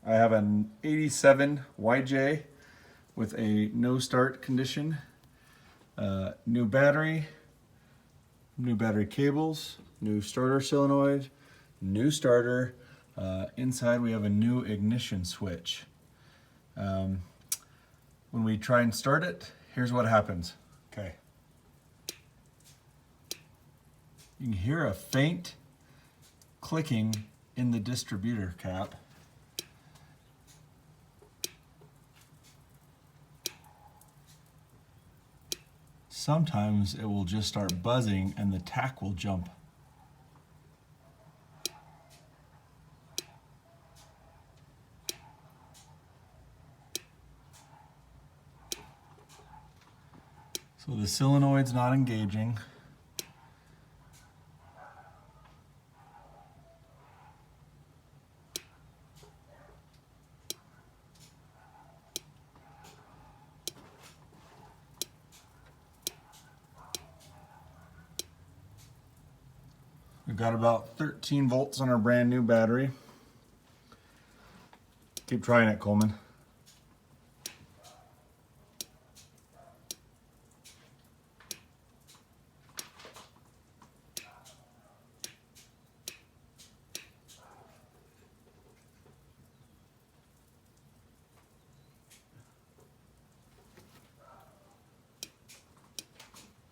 I have an 87 YJ with a no start condition, new battery cables, new starter solenoid, new starter. Inside we have a new ignition switch. When we try and start it, here's what happens. Okay. You can hear a faint clicking in the distributor cap. Sometimes it will just start buzzing and the tach will jump. So the solenoid's not engaging. We've got about 13 volts on our brand new battery. Keep trying it, Coleman.